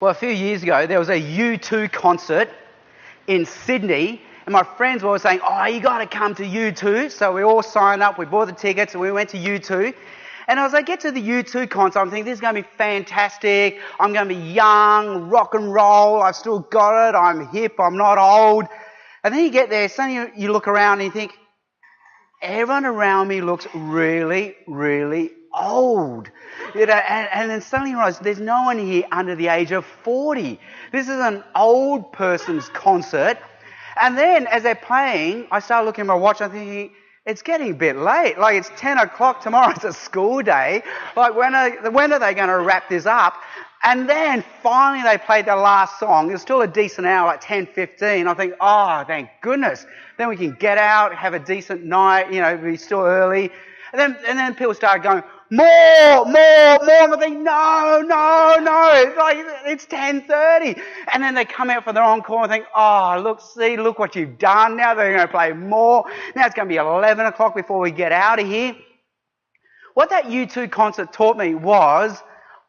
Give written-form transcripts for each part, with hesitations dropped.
Well, a few years ago, there was a U2 concert in Sydney, and my friends were all saying, "Oh, you got to come to U2." So we all signed up, we bought the tickets, and we went to U2. And as I get to the U2 concert, I'm thinking, this is going to be fantastic. I'm going to be young, rock and roll, I've still got it, I'm hip, I'm not old. And then you get there, suddenly you look around and you think, everyone around me looks really, really old. And then suddenly you realise there's no one here under the age of 40. This is an old person's concert. And then as they're playing, I start looking at my watch and thinking, it's getting a bit late. Like, it's 10 o'clock tomorrow, it's a school day. Like, when are they going to wrap this up? And then finally they played the last song. It's still a decent hour, like 10:15. I think, oh, thank goodness. Then we can get out, have a decent night, be still early. And then people started going, more. And I think, no. Like, it's 10:30. And then they come out for their encore and think, oh, look what you've done. Now they're going to play more. Now it's going to be 11 o'clock before we get out of here. What that U2 concert taught me was,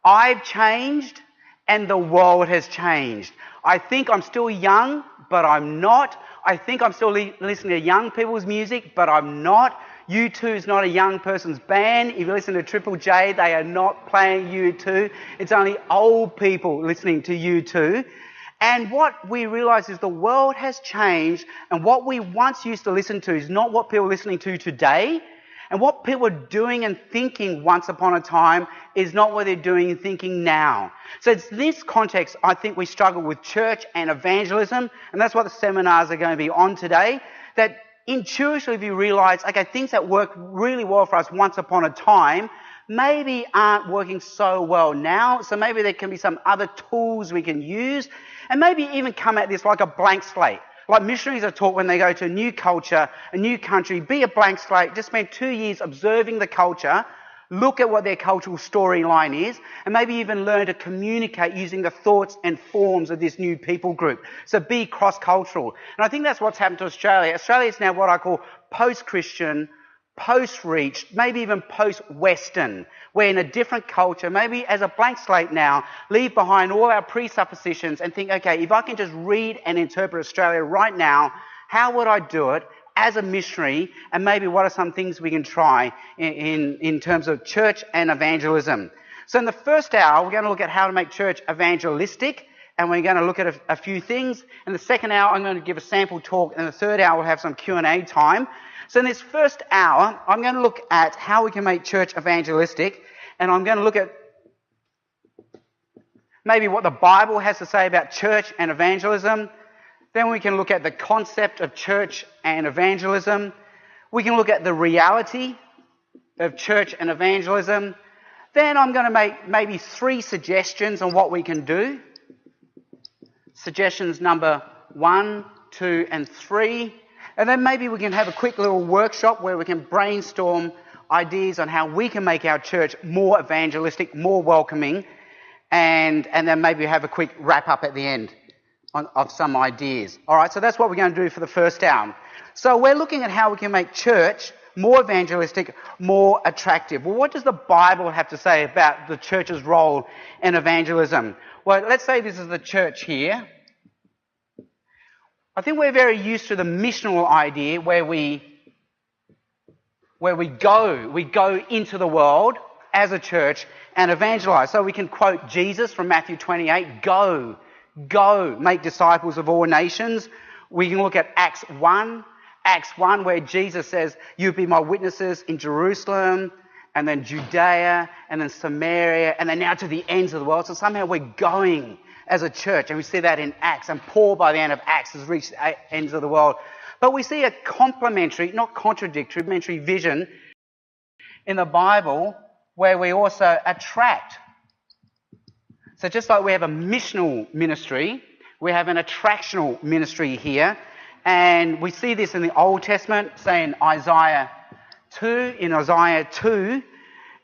I've changed and the world has changed. I think I'm still young, but I'm not. I think I'm still listening to young people's music, but I'm not. U2 is not a young person's band. If you listen to Triple J, they are not playing U2. It's only old people listening to U2. And what we realise is the world has changed, and what we once used to listen to is not what people are listening to today. And what people are doing and thinking once upon a time is not what they're doing and thinking now. So it's this context I think we struggle with church and evangelism, and that's what the seminars are going to be on today. That intuitively if you realise, okay, things that worked really well for us once upon a time maybe aren't working so well now. So maybe there can be some other tools we can use, and maybe even come at this like a blank slate. Like missionaries are taught when they go to a new culture, a new country, be a blank slate, just spend 2 years observing the culture, look at what their cultural storyline is, and maybe even learn to communicate using the thoughts and forms of this new people group. So be cross-cultural. And I think that's what's happened to Australia. Australia is now what I call post-Christian, post-reach, maybe even post-Western. We're in a different culture, maybe as a blank slate now, leave behind all our presuppositions and think, okay, if I can just read and interpret Australia right now, how would I do it as a missionary, and maybe what are some things we can try in terms of church and evangelism. So in the first hour, we're going to look at how to make church evangelistic, and we're going to look at a few things. In the second hour, I'm going to give a sample talk, and the third hour, we'll have some Q&A time. So in this first hour, I'm going to look at how we can make church evangelistic, and I'm going to look at maybe what the Bible has to say about church and evangelism. Then we can look at the concept of church and evangelism. We can look at the reality of church and evangelism. Then I'm going to make maybe 3 suggestions on what we can do. Suggestions number 1, 2, and 3. And then maybe we can have a quick little workshop where we can brainstorm ideas on how we can make our church more evangelistic, more welcoming, and then maybe have a quick wrap up at the end of some ideas. All right, so that's what we're going to do for the first hour. So we're looking at how we can make church more evangelistic, more attractive. Well, what does the Bible have to say about the church's role in evangelism? Well, let's say this is the church here. I think we're very used to the missional idea where we go into the world as a church and evangelize. So we can quote Jesus from Matthew 28, go, make disciples of all nations. We can look at Acts 1 where Jesus says, you'll be my witnesses in Jerusalem, and then Judea, and then Samaria, and then now to the ends of the world. So somehow we're going as a church, and we see that in Acts, and Paul by the end of Acts has reached the ends of the world. But we see a complementary, not contradictory, complementary vision in the Bible where we also attract. So just like we have a missional ministry, we have an attractional ministry here, and we see this in the Old Testament, say in Isaiah 2. In Isaiah 2,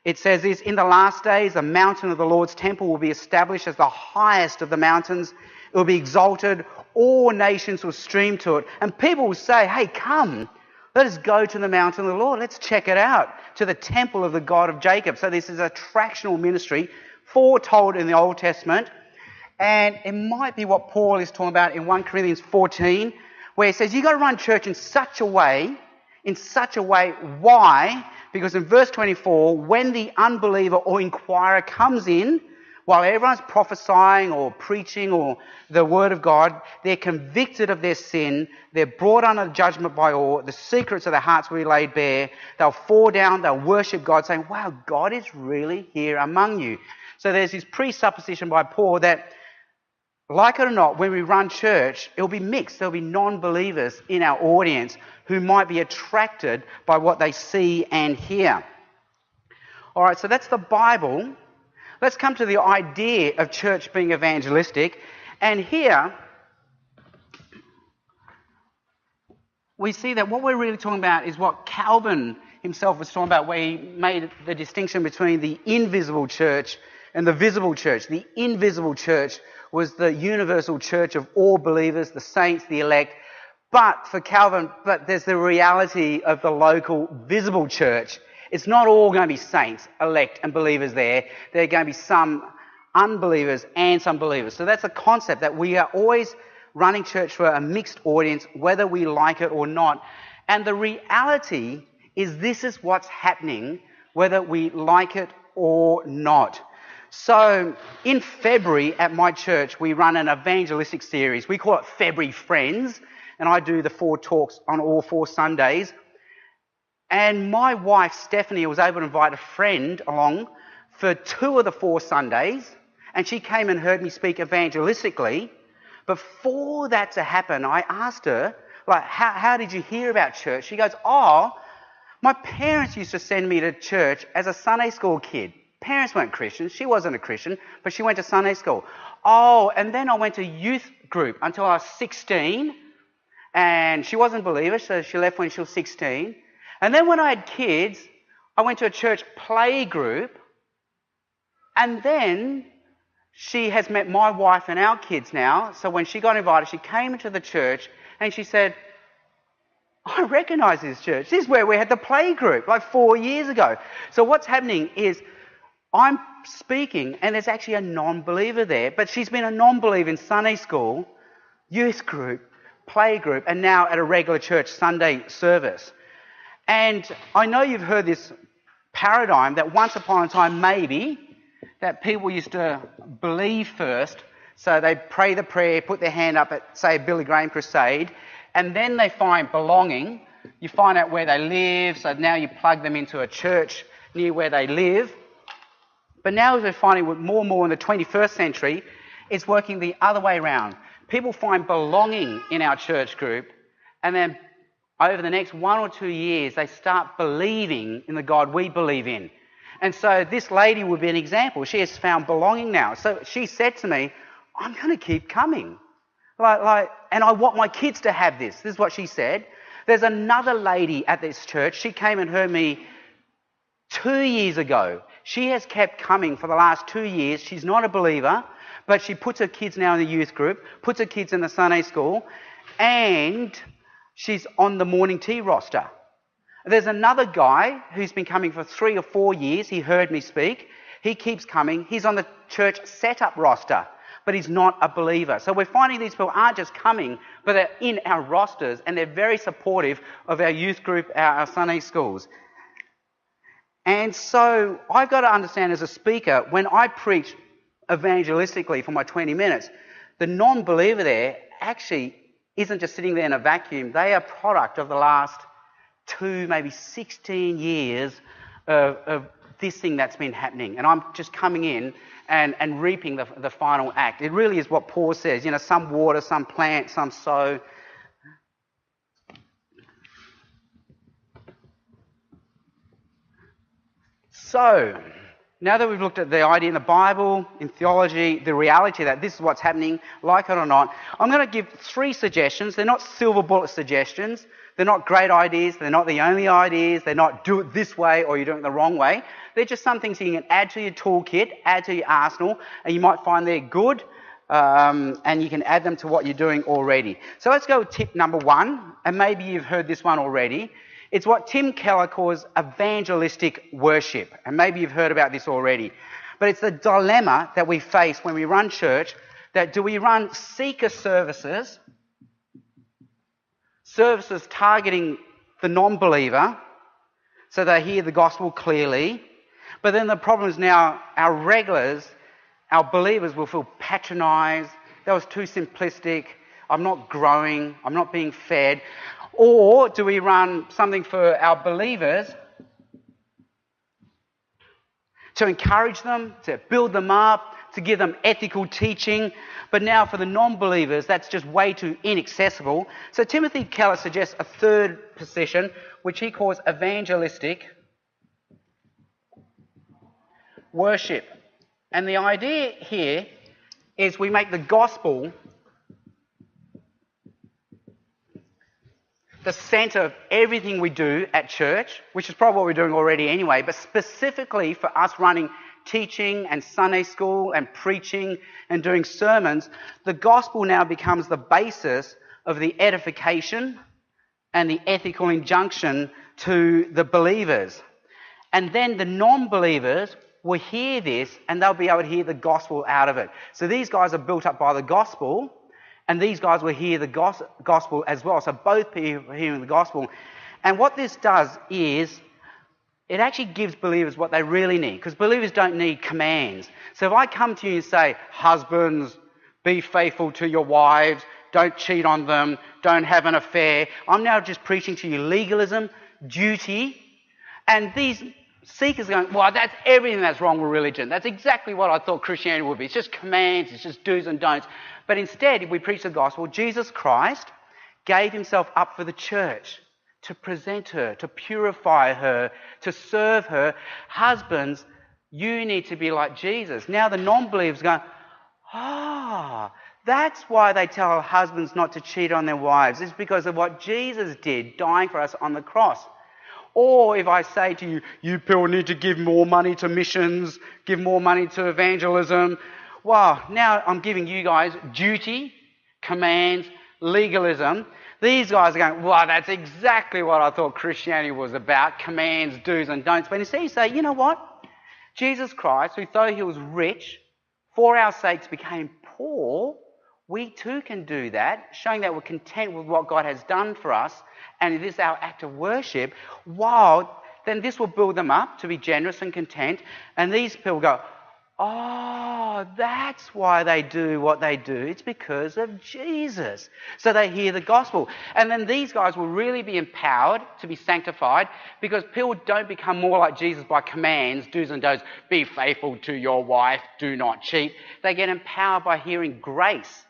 it says this, in the last days, the mountain of the Lord's temple will be established as the highest of the mountains. It will be exalted. All nations will stream to it. And people will say, hey, come, let us go to the mountain of the Lord. Let's check it out, to the temple of the God of Jacob. So this is attractional ministry foretold in the Old Testament. And it might be what Paul is talking about in 1 Corinthians 14, where he says, you've got to run church in such a way. Why? Because in verse 24, when the unbeliever or inquirer comes in, while everyone's prophesying or preaching or the word of God, they're convicted of their sin, they're brought under judgment by all, the secrets of their hearts will be laid bare, they'll fall down, they'll worship God, saying, wow, God is really here among you. So there's this presupposition by Paul that, like it or not, when we run church, it'll be mixed. There'll be non-believers in our audience who might be attracted by what they see and hear. All right, so that's the Bible. Let's come to the idea of church being evangelistic. And here, we see that what we're really talking about is what Calvin himself was talking about, where he made the distinction between the invisible church and the visible church. The invisible church was the universal church of all believers, the saints, the elect. But for Calvin, there's the reality of the local visible church. It's not all going to be saints, elect and believers there. There are going to be some unbelievers and some believers. So that's a concept that we are always running church for a mixed audience, whether we like it or not. And the reality is this is what's happening, whether we like it or not. So in February at my church, we run an evangelistic series. We call it February Friends, and I do the 4 talks on all 4 Sundays. And my wife, Stephanie, was able to invite a friend along for 2 of the 4 Sundays, and she came and heard me speak evangelistically. But for that to happen, I asked her, how did you hear about church? She goes, my parents used to send me to church as a Sunday school kid. Parents weren't Christians. She wasn't a Christian, but she went to Sunday school. And then I went to youth group until I was 16, and she wasn't a believer, so she left when she was 16. And then when I had kids, I went to a church play group, and then she has met my wife and our kids now. So when she got invited, she came into the church and she said, I recognise this church. This is where we had the play group 4 years ago. So what's happening is I'm speaking and there's actually a non-believer there, but she's been a non-believer in Sunday school, youth group, play group, and now at a regular church Sunday service. And I know you've heard this paradigm that once upon a time, maybe, that people used to believe first. So they pray the prayer, put their hand up at, say, a Billy Graham crusade, and then they find belonging. You find out where they live, so now you plug them into a church near where they live. But now we're finding more and more in the 21st century, it's working the other way around. People find belonging in our church group, and then over the next 1 or 2 years, they start believing in the God we believe in. And so this lady would be an example. She has found belonging now. So she said to me, I'm going to keep coming. And I want my kids to have this. This is what she said. There's another lady at this church. She came and heard me 2 years ago. She has kept coming for the last 2 years. She's not a believer, but she puts her kids now in the youth group, puts her kids in the Sunday school, and she's on the morning tea roster. There's another guy who's been coming for 3 or 4 years. He heard me speak. He keeps coming. He's on the church setup roster, but he's not a believer. So we're finding these people aren't just coming, but they're in our rosters, and they're very supportive of our youth group, our Sunday schools. And so I've got to understand as a speaker, when I preach evangelistically for my 20 minutes, the non-believer there actually isn't just sitting there in a vacuum. They are a product of the last 2, maybe 16 years of this thing that's been happening. And I'm just coming in and reaping the final act. It really is what Paul says, some water, some plant, some sow. So, now that we've looked at the idea in the Bible, in theology, the reality that this is what's happening, like it or not, I'm going to give 3 suggestions. They're not silver bullet suggestions. They're not great ideas. They're not the only ideas. They're not do it this way or you're doing it the wrong way. They're just some things you can add to your toolkit, add to your arsenal, and you might find they're good, and you can add them to what you're doing already. So let's go with tip number 1, and maybe you've heard this one already. It's what Tim Keller calls evangelistic worship, and maybe you've heard about this already. But it's the dilemma that we face when we run church, that do we run seeker services targeting the non-believer so they hear the gospel clearly, but then the problem is now our regulars, our believers will feel patronised. That was too simplistic. I'm not growing. I'm not being fed. Or do we run something for our believers to encourage them, to build them up, to give them ethical teaching? But now for the non-believers, that's just way too inaccessible. So Timothy Keller suggests a third position, which he calls evangelistic worship. And the idea here is we make the gospel the centre of everything we do at church, which is probably what we're doing already anyway, but specifically for us running teaching and Sunday school and preaching and doing sermons, the gospel now becomes the basis of the edification and the ethical injunction to the believers. And then the non-believers will hear this and they'll be able to hear the gospel out of it. So these guys are built up by the gospel, and these guys will hear the gospel as well. So both people are hearing the gospel. And what this does is it actually gives believers what they really need, because believers don't need commands. So if I come to you and say, husbands, be faithful to your wives, don't cheat on them, don't have an affair, I'm now just preaching to you legalism, duty, and these seekers are going, well, that's everything that's wrong with religion. That's exactly what I thought Christianity would be. It's just commands, it's just do's and don'ts. But instead, if we preach the gospel, Jesus Christ gave himself up for the church, to present her, to purify her, to serve her. Husbands, you need to be like Jesus. Now the non-believers go, that's why they tell husbands not to cheat on their wives. It's because of what Jesus did, dying for us on the cross. Or if I say to you, you people need to give more money to missions, give more money to evangelism. Well, now I'm giving you guys duty, commands, legalism. These guys are going, well, that's exactly what I thought Christianity was about, commands, do's and don'ts. But instead you say, you know what? Jesus Christ, who though he was rich, for our sakes became poor, we too can do that, showing that we're content with what God has done for us, and it is our act of worship. Wow, then this will build them up to be generous and content, and these people go, oh, that's why they do what they do. It's because of Jesus. So they hear the gospel. And then these guys will really be empowered to be sanctified, because people don't become more like Jesus by commands, do's and don'ts. Be faithful to your wife, do not cheat. They get empowered by hearing grace,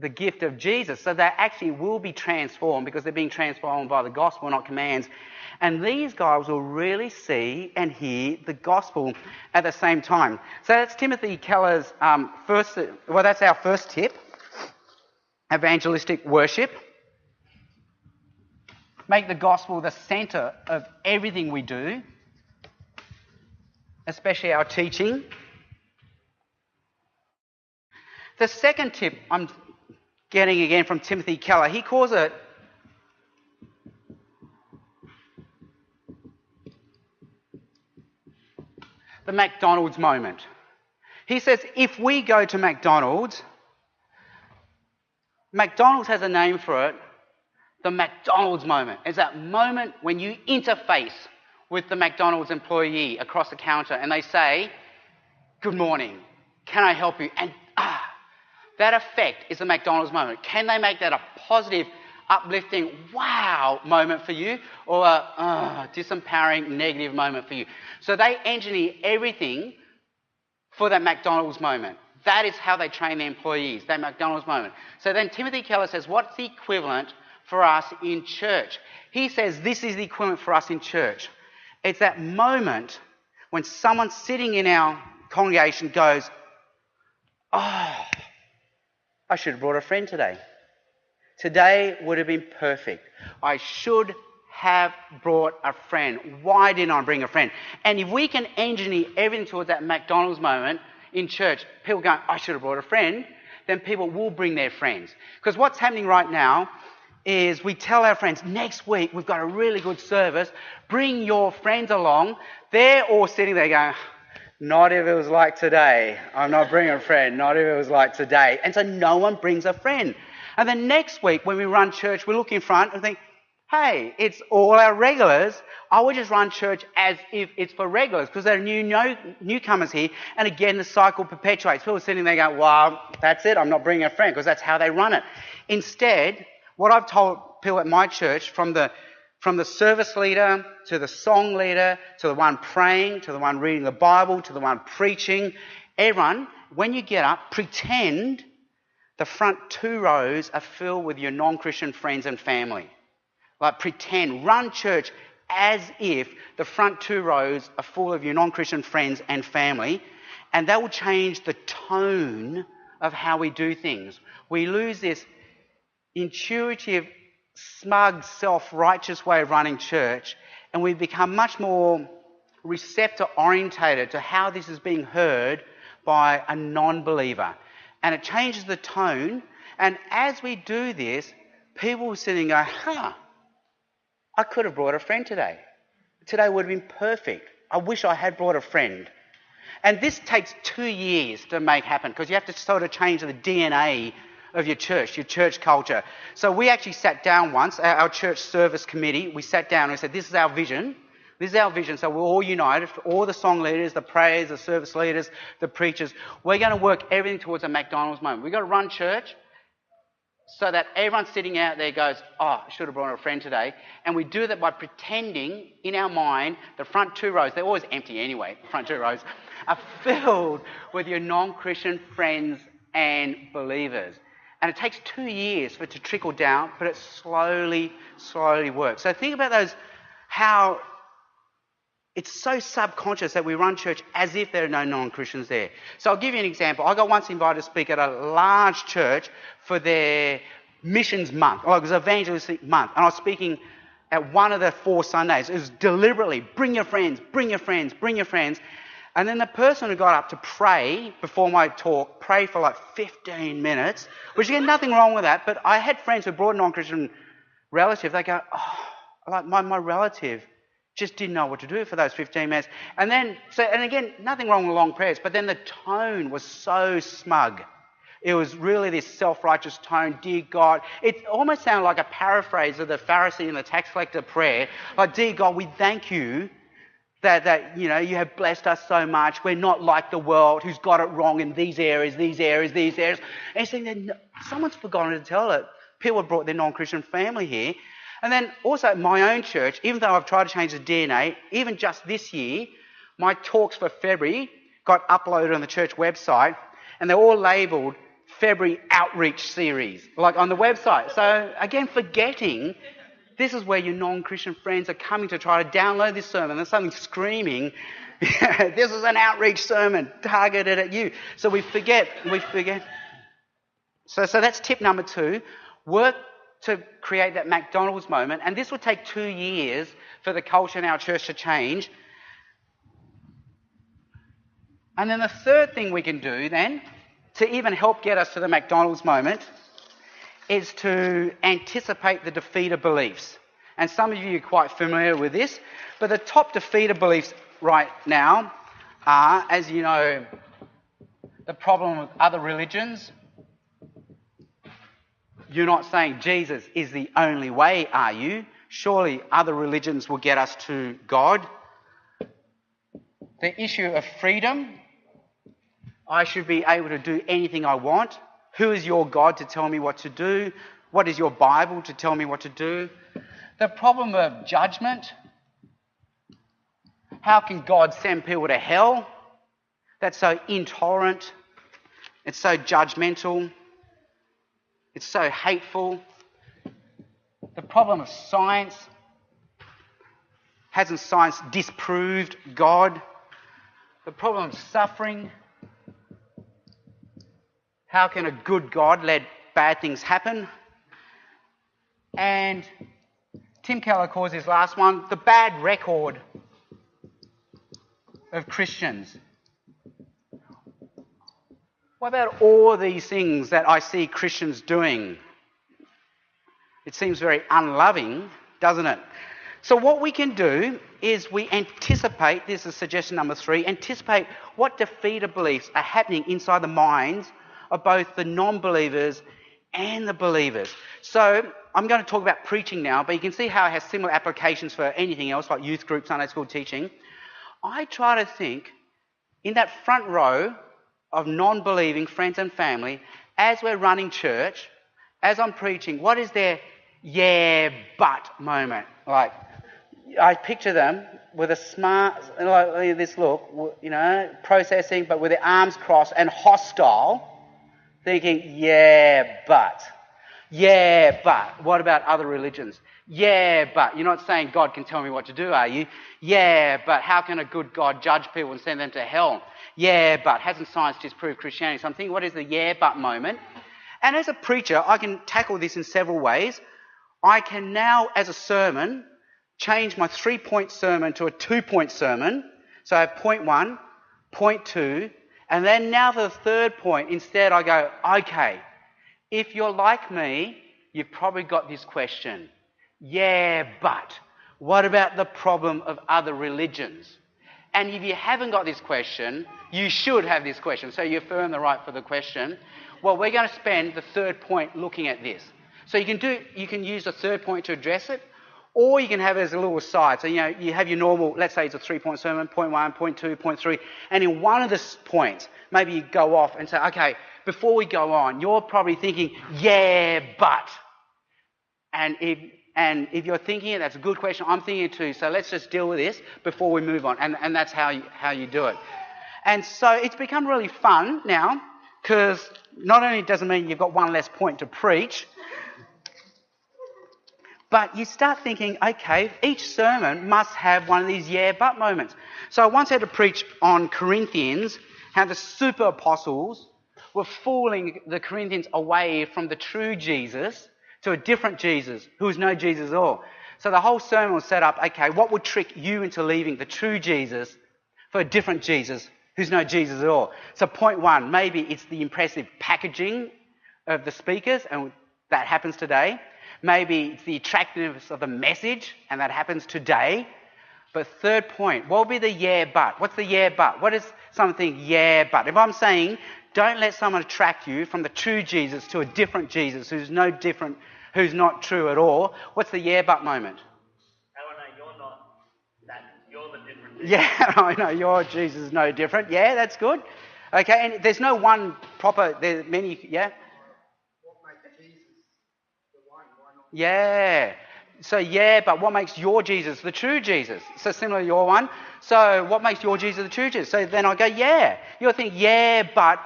the gift of Jesus. So they actually will be transformed because they're being transformed by the gospel, not commands. And these guys will really see and hear the gospel at the same time. So that's Timothy Keller's that's our first tip, evangelistic worship. Make the gospel the centre of everything we do, especially our teaching. The second tip I'm getting again from Timothy Keller, he calls it the McDonald's moment. He says if we go to McDonald's has a name for it, the McDonald's moment. It's that moment when you interface with the McDonald's employee across the counter and they say, good morning, can I help you? And that effect is the McDonald's moment. Can they make that a positive, uplifting, wow moment for you, or a disempowering, negative moment for you? So they engineer everything for that McDonald's moment. That is how they train their employees, that McDonald's moment. So then Timothy Keller says, what's the equivalent for us in church? He says this is the equivalent for us in church. It's that moment when someone sitting in our congregation goes, oh, I should have brought a friend today. Today would have been perfect. I should have brought a friend. Why didn't I bring a friend? And if we can engineer everything towards that McDonald's moment in church, people going, I should have brought a friend, then people will bring their friends. Because what's happening right now is we tell our friends, next week we've got a really good service, bring your friends along. They're all sitting there going, Not if it was like today. I'm not bringing a friend. Not if it was like today. And so no one brings a friend. And then next week when we run church, we look in front and think, hey, it's all our regulars. I would just run church as if it's for regulars because there are newcomers here. And again, the cycle perpetuates. People are sitting there going, well, that's it. I'm not bringing a friend because that's how they run it. Instead, what I've told people at my church, from the service leader to the song leader to the one praying to the one reading the Bible to the one preaching, everyone, when you get up, pretend the front 2 rows are filled with your non-Christian friends and family. Like pretend, run church as if the front 2 rows are full of your non-Christian friends and family, and that will change the tone of how we do things. We lose this intuitive, smug, self-righteous way of running church, and we become much more receptor-orientated to how this is being heard by a non-believer. And it changes the tone, and as we do this, people will sit and go, I could have brought a friend today. Today would have been perfect. I wish I had brought a friend. And this takes 2 years to make happen because you have to sort of change the DNA of your church culture. So we actually sat down once, our church service committee, we sat down and we said, this is our vision. This is our vision. So we're all united, all the song leaders, the prayers, the service leaders, the preachers. We're going to work everything towards a McDonald's moment. We've got to run church so that everyone sitting out there goes, I should have brought a friend today. And we do that by pretending in our mind the front 2 rows, they're always empty anyway, the front 2 rows, are filled with your non-Christian friends and believers. And it takes 2 years for it to trickle down, but it slowly works. So think about those, how it's so subconscious that we run church as if there are no non-Christians there. So I'll give you an example. I got once invited to speak at a large church for their missions month. It was evangelistic month. And I was speaking at one of the 4 Sundays. It was deliberately, bring your friends, bring your friends, bring your friends. And then the person who got up to pray before my talk, prayed for like 15 minutes, which again, nothing wrong with that. But I had friends who brought a non-Christian relative. They go, like my relative just didn't know what to do for those 15 minutes. And again, nothing wrong with long prayers, but then the tone was so smug. It was really this self-righteous tone, dear God. It almost sounded like a paraphrase of the Pharisee and the tax collector prayer. Like, dear God, we thank you that you have blessed us so much. We're not like the world who's got it wrong in these areas. And he's saying that someone's forgotten to tell it. People have brought their non-Christian family here. And then also at my own church, even though I've tried to change the DNA, even just this year, my talks for February got uploaded on the church website, and they're all labelled February Outreach Series, like on the website. So again, forgetting this is where your non-Christian friends are coming to try to download this sermon. There's something screaming, this is an outreach sermon targeted at you. So we forget. So that's tip number 2. Work to create that McDonald's moment. And this will take 2 years for the culture in our church to change. And then the third thing we can do then, to even help get us to the McDonald's moment, is to anticipate the defeat of beliefs. And some of you are quite familiar with this, but the top defeat of beliefs right now are, as you know, the problem with other religions. You're not saying Jesus is the only way, are you? Surely other religions will get us to God. The issue of freedom. I should be able to do anything I want. Who is your God to tell me what to do? What is your Bible to tell me what to do? The problem of judgment. How can God send people to hell? That's so intolerant. It's so judgmental. It's so hateful. The problem of science. Hasn't science disproved God? The problem of suffering. How can a good God let bad things happen? And Tim Keller calls his last one the bad record of Christians. What about all these things that I see Christians doing? It seems very unloving, doesn't it? So what we can do is we anticipate, this is suggestion number 3, anticipate what defeated beliefs are happening inside the minds of both the non-believers and the believers. So I'm going to talk about preaching now, but you can see how it has similar applications for anything else, like youth group, Sunday school teaching. I try to think in that front row of non-believing friends and family, as we're running church, as I'm preaching, what is their yeah, but moment? Like, I picture them with a smart, like this look, processing, but with their arms crossed and hostile, thinking, yeah, but. Yeah, but. What about other religions? Yeah, but. You're not saying God can tell me what to do, are you? Yeah, but how can a good God judge people and send them to hell? Yeah, but. Hasn't science disproved Christianity? So I'm thinking, what is the yeah, but moment? And as a preacher, I can tackle this in several ways. I can now, as a sermon, change my 3-point sermon to a 2-point sermon. So I have point 1, point 2, and then now for the third point, instead I go, okay, if you're like me, you've probably got this question. Yeah, but what about the problem of other religions? And if you haven't got this question, you should have this question. So you affirm the right for the question. Well, we're going to spend the third point looking at this. So you can use the third point to address it, or you can have it as a little aside. So, you have your normal, let's say it's a 3-point sermon, point 1, point 2, point 3, and in one of the points, maybe you go off and say, okay, before we go on, you're probably thinking, yeah, but. And if you're thinking it, that's a good question. I'm thinking it too. So let's just deal with this before we move on. And that's how you do it. And so it's become really fun now, because not only does it mean you've got one less point to preach, but you start thinking, okay, each sermon must have one of these yeah, but moments. So I once had to preach on Corinthians, how the super apostles were fooling the Corinthians away from the true Jesus to a different Jesus, who was no Jesus at all. So the whole sermon was set up, okay, what would trick you into leaving the true Jesus for a different Jesus, who's no Jesus at all? So point 1, maybe it's the impressive packaging of the speakers, and that happens today. Maybe it's the attractiveness of the message, and that happens today. But third point, what will be the yeah, but? What's the yeah, but? What is something yeah, but? If I'm saying, don't let someone attract you from the true Jesus to a different Jesus who's no different, who's not true at all, what's the yeah, but moment? How I know you're not that, you're the different Jesus. Yeah, I know, your Jesus is no different. Yeah, that's good. Okay, and there's no one proper, there's many, yeah? Yeah. So, yeah, but what makes your Jesus the true Jesus? So, similar to your one. So, what makes your Jesus the true Jesus? So, then I go, yeah. You'll think, yeah, but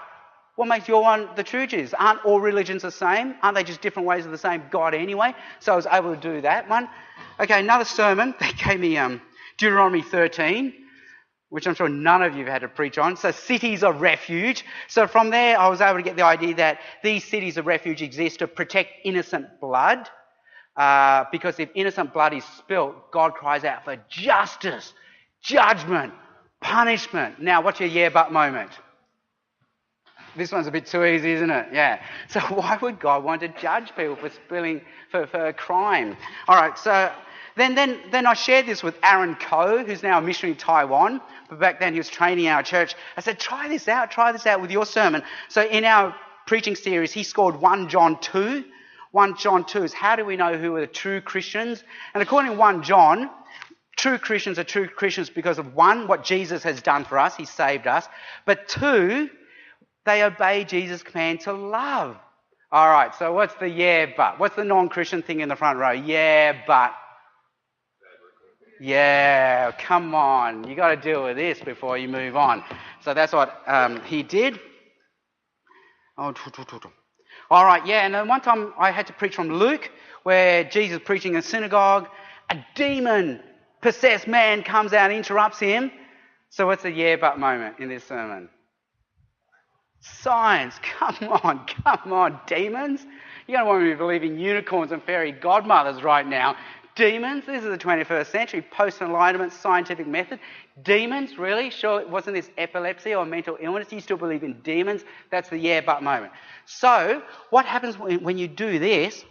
what makes your one the true Jesus? Aren't all religions the same? Aren't they just different ways of the same God anyway? So, I was able to do that one. Okay, another sermon. They gave me Deuteronomy 13, which I'm sure none of you have had to preach on. So, cities of refuge. So, from there, I was able to get the idea that these cities of refuge exist to protect innocent blood. Because if innocent blood is spilt, God cries out for justice, judgment, punishment. Now, what's your yeah, but moment? This one's a bit too easy, isn't it? Yeah. So why would God want to judge people for spilling, for crime? All right, so then I shared this with Aaron Koh, who's now a missionary in Taiwan. But back then he was training our church. I said, try this out with your sermon. So in our preaching series, he scored 1 John 2. 1 John 2 is how do we know who are the true Christians? And according to 1 John, true Christians are true Christians because of 1, what Jesus has done for us, he saved us. But 2, they obey Jesus' command to love. All right, so what's the yeah, but? What's the non-Christian thing in the front row? Yeah, but. Yeah, come on. You got to deal with this before you move on. So that's what he did. All right, yeah, and then one time I had to preach from Luke, where Jesus preaching in a synagogue, a demon-possessed man comes out and interrupts him. So what's the yeah, but moment in this sermon? Science, come on, demons. You don't want me to believe in unicorns and fairy godmothers right now. Demons, this is the 21st century, post-enlightenment scientific method. Demons, really? Sure, wasn't this epilepsy or mental illness? You still believe in demons? That's the yeah, but moment. So, what happens when you do this?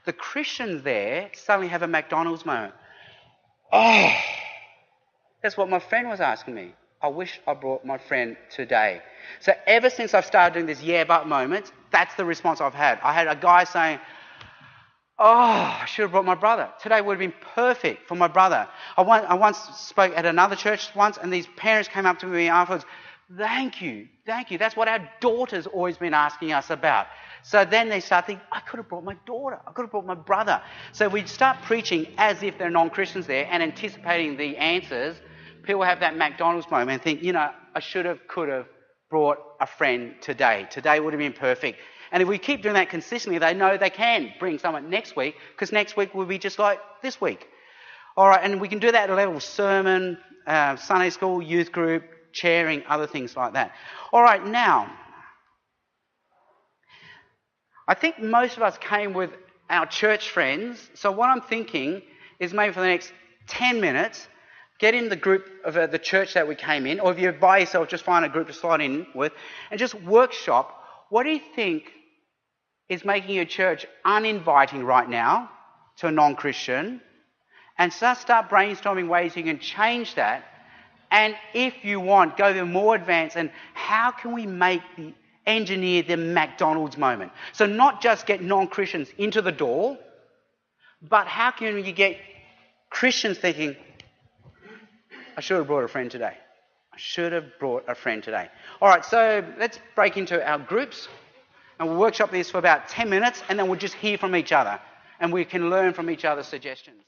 The Christians there suddenly have a McDonald's moment. Oh, that's what my friend was asking me. I wish I brought my friend today. So ever since I've started doing this yeah but moments, that's the response I've had. I had a guy saying, oh, I should have brought my brother. Today would have been perfect for my brother. I once spoke at another church once, and these parents came up to me afterwards. Thank you. That's what our daughter's always been asking us about. So then they start thinking, I could have brought my daughter. I could have brought my brother. So we start preaching as if they're non-Christians there and anticipating the answers. People have that McDonald's moment and think, I should have, could have brought a friend today. Today would have been perfect. And if we keep doing that consistently, they know they can bring someone next week, because next week will be just like this week. All right, and we can do that at a level of sermon, Sunday school, youth group, sharing, other things like that. All right, now, I think most of us came with our church friends. So what I'm thinking is maybe for the next 10 minutes, get in the group of the church that we came in, or if you're by yourself, just find a group to slide in with, and just workshop. What do you think is making your church uninviting right now to a non-Christian? And start brainstorming ways you can change that. And if you want, go to more advanced, and how can we engineer the McDonald's moment? So not just get non-Christians into the door, but how can you get Christians thinking, I should have brought a friend today. All right, so let's break into our groups, and we'll workshop this for about 10 minutes, and then we'll just hear from each other, and we can learn from each other's suggestions.